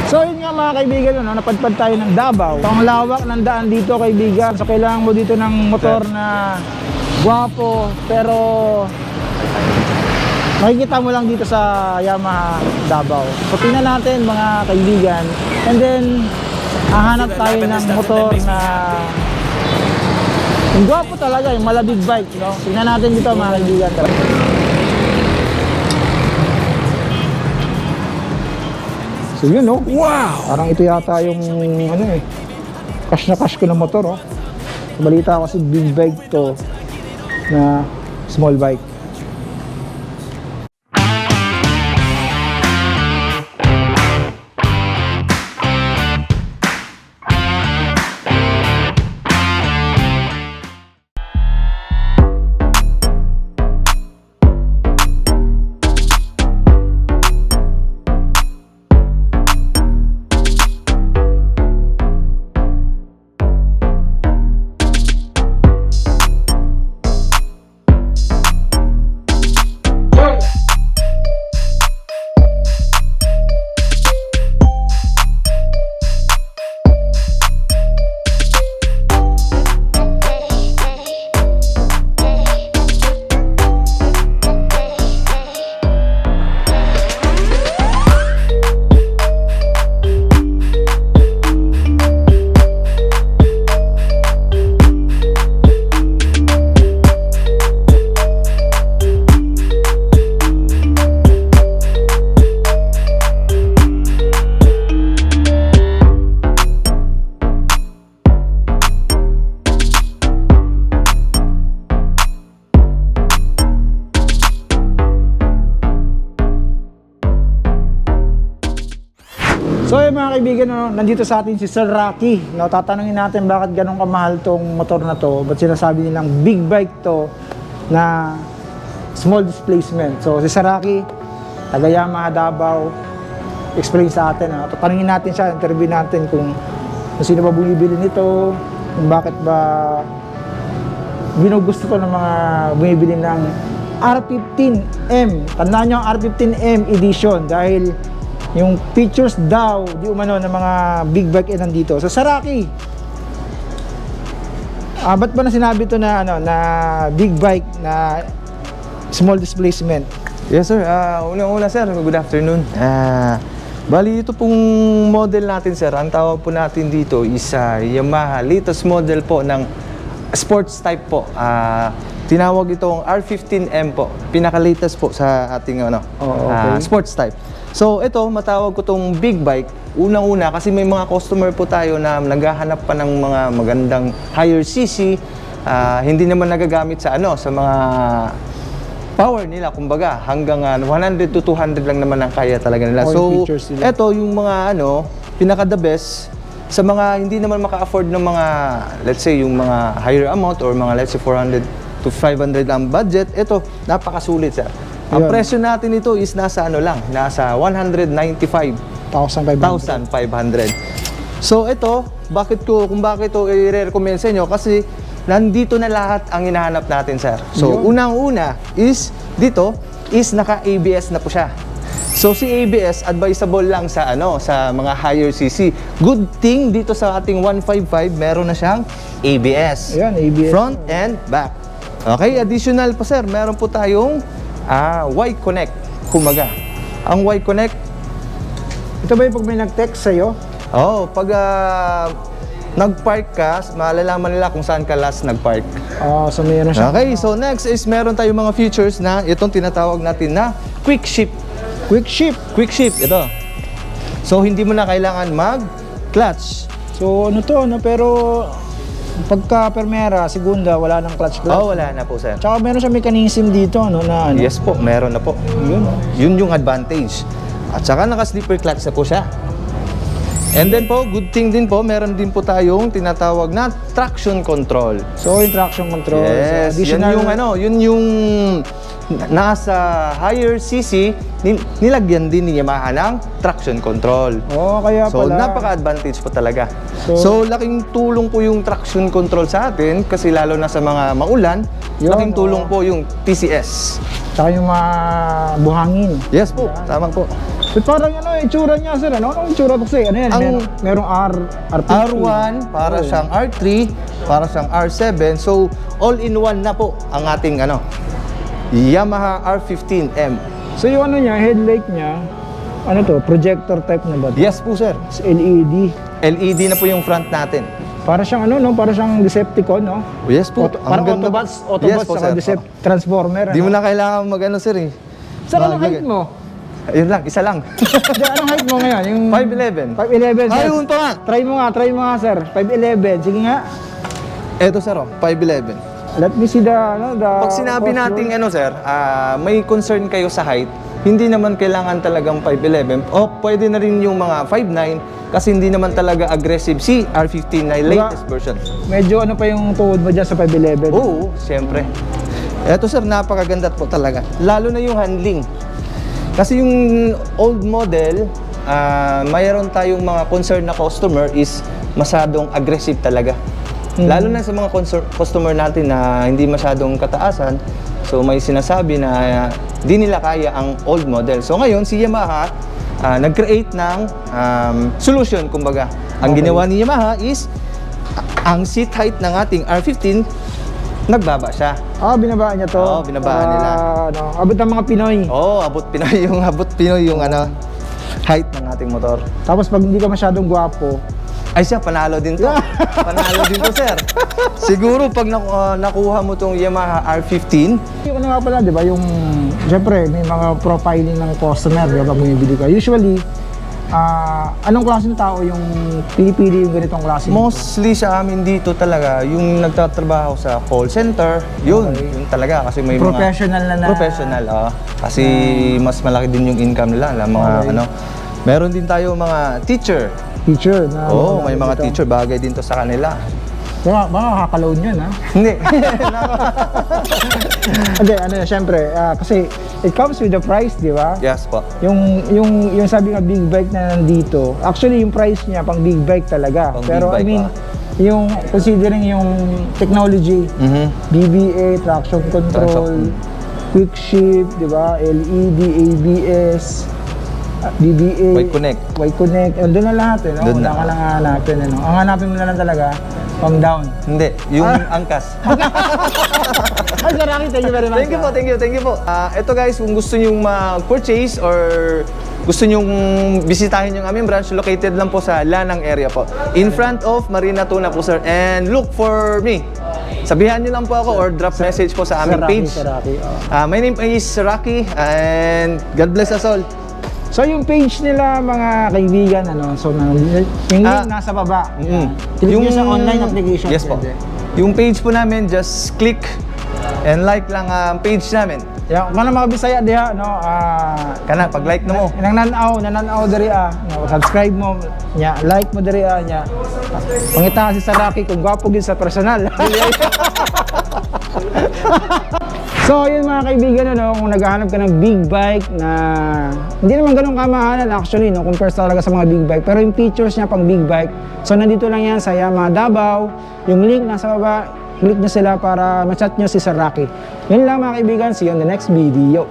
So yun nga mga kaibigan, no, napadpad tayo ng Davao. So, ang lawak ng daan dito kaibigan. So kailangan mo dito ng motor na gwapo, pero makikita mo lang dito sa Yamaha Davao. So tingnan natin mga kaibigan, and then hahanap tayo ng motor na yung gwapo talaga, yung malabig bike, no? Tingnan natin dito mga kaibigan. So yun, no? Wow! Parang ito yata yung ano eh, cash na cash ko ng motor, oh. Balita kasi big bike to na small bike. So yung mga kaibigan, no, nandito sa atin si Sir Rocky, no, tatanungin natin bakit ganun kamahal tong motor na to, ba't sinasabi nilang big bike to na small displacement. So si Sir Rocky, taga Yamaha Davao, explain sa atin, no? Tatanungin natin siya, interview natin kung sino ba bumibili nito, kung bakit ba ginugusto to ng mga bumibili ng R15M. Tandaan nyo ang R15M edition dahil yung features daw di umano ng mga big bike nandito. So Saraki, ba't ba na sinabi to na ano na big bike na small displacement? Yes sir, una-una sir, good afternoon. Bali ito pong model natin sir, ang tawag po natin dito is Yamaha latest model po ng sports type po. Tinawag itong R15M po, pinaka-latest po sa ating okay. Sports type. So ito, matawag ko tong big bike. Unang-una kasi may mga customer po tayo na naghahanap pa ng mga magandang higher CC, hindi naman nagagamit sa sa mga power nila, kumbaga hanggang 100 to 200 lang naman ang kaya talaga nila. So ito yung mga pinaka the best sa mga hindi naman maka-afford ng mga, let's say yung mga higher amount or mga let's say 400 to 500 ang budget. Ito napakasulit sir. Ang presyo natin ito is nasa nasa 195,500. So ito, kung bakit ito i-recommend sa inyo, kasi nandito na lahat ang hinahanap natin sir. So unang-una is dito is naka-ABS na po siya. So si ABS advisable lang sa sa mga higher CC. Good thing dito sa ating 155 meron na siyang ABS. Ayan, ABS. Front and back. Okay, additional pa sir, meron po tayong Y-Connect, kumaga. Ang Y-Connect, ito ba yung pag may nag-text sa'yo? Oo, pag nag-park ka, malalaman nila kung saan ka last nag-park. So mayroon siya. Okay, so next is meron tayong mga features na itong tinatawag natin na quick ship. Quick ship? Quick ship, ito. So hindi mo na kailangan mag-clutch. So pero pagka Primera, Segunda, wala nang clutch. Wala na po sir. Tsaka meron siya mechanism dito, na Yes po, meron na po. Yun yung advantage. At saka naka-slipper clutch na po siya. And then po, good thing din po, meron din po tayong tinatawag na traction control. So yung traction control. Yes, so, additional... yun yung nasa higher CC, nilagyan din ni Yamaha ng traction control. Kaya so, pala. So, napaka-advantage po talaga. So, laking tulong po yung traction control sa atin kasi lalo na sa mga maulan, laking tulong po yung TCS. Tsaka yung mga buhangin. Yes po, tama po. Parang ano, itsura niya sir, ano? Anong itsura to kasi? Ano yan? Merong R50. R1, para siyang R3, para siyang R7. So, all-in-one na po ang ating Yamaha R15M. So yung ano niya, headlight niya, ano to, projector type na ba to? Yes po, sir. It's LED. LED na po yung front natin. Para siyang ano, no? Para siyang Decepticon, no? Yes po. Parang Autobots, Yes po, saka sir. Transformer, Di mo ano? na kailangan sir eh. Saan anong height mo? Ayun lang, isa lang. Hindi, anong height mo ngayon? Yung 5'11". 5'11", sir. Ayun pa nga. Try mo nga, sir. 5'11", sige nga. Eto sir, 5'11". Let me see the, ano, the... Pag sinabi nating sir, may concern kayo sa height, hindi naman kailangan talagang 5'11". O pwede na rin yung mga 5'9", kasi hindi naman talaga aggressive si R15 na latest version. Medyo ano pa yung tuhod mo dyan sa 5'11". Oo, siyempre. Eto sir, napakaganda po talaga. Lalo na yung handling. Kasi yung old model, mayroon tayong mga concern na customer is masyadong aggressive talaga. Lalo na sa mga customer natin na hindi masyadong kataasan, so may sinasabi na di nila kaya ang old model. So ngayon, si Yamaha nag-create ng solution, kumbaga. Ang ginawa ni Yamaha is, ang seat height ng ating R15, nagbaba siya. Binabaan niya to? Oo, binabaan nila. Ano, abot ng mga Pinoy. Oo, abot Pinoy yung height ng ating motor. Tapos pag hindi ka masyadong gwapo, Ay siya, panalo din to. Panalo din to, sir. Siguro pag nakuha mo tong Yamaha R15. yung ano nga pala, di ba, yung, syempre, may mga profiling ng customer, di ba, pag bumibili ka. Usually, anong klaseng tao yung pinipili yung ganitong klase? Mostly sa amin dito talaga, yung nagtatrabaho sa call center, yun talaga. Kasi may Professional mga... Professional, Kasi mas malaki din yung income nila. Mga meron din tayo mga teacher. Teacher na... May mga teacher, bagay din to sa kanila. Baka kakaloan yun, ha? Hindi. Hindi, syempre, kasi it comes with the price, di ba? Yes po. Yung sabi nga big bike na nandito, actually yung price niya pang big bike talaga. Pang Pero big bike, I mean, yung considering yung technology, BBA, traction control, quick shift, di ba? LED, ABS, BBA, White Connect. Doon na lahat, no? Doon Wala ka lang hanapin, ano? Ang hanapin mo na lang talaga, pang down. Hindi, yung angkas. Ay, Saraki, thank you very much. Thank you po. Ito guys, kung gusto nyong mag-purchase or gusto nyong bisitahin yung aming branch, located lang po sa Lanang area po. In front of Marina Tuna po, sir. And look for me. Sabihan niyo lang po ako or drop message po sa aming page. Saraki. My name is Rocky and God bless us all. So yung page nila mga kaibigan, so yung link nasa baba. Click nyo sa online application. Yes po. Yung page po namin, just click and like lang ang page namin. Kung mga Bisaya diha, Kana, pag-like na mo. nananaw diri subscribe mo, like mo diri Pangita si Saraki kung gwapo gid sa personal. So, yun mga kaibigan, kung naghahanap ka ng big bike na hindi naman ganun kamahalan actually, compare talaga sa mga big bike. Pero yung features niya pang big bike, so nandito lang yan sa Yamaha Davao. Yung link nasa baba, click nyo sila para ma-chat nyo si Sir Rocky. Yun lang mga kaibigan, see you on the next video.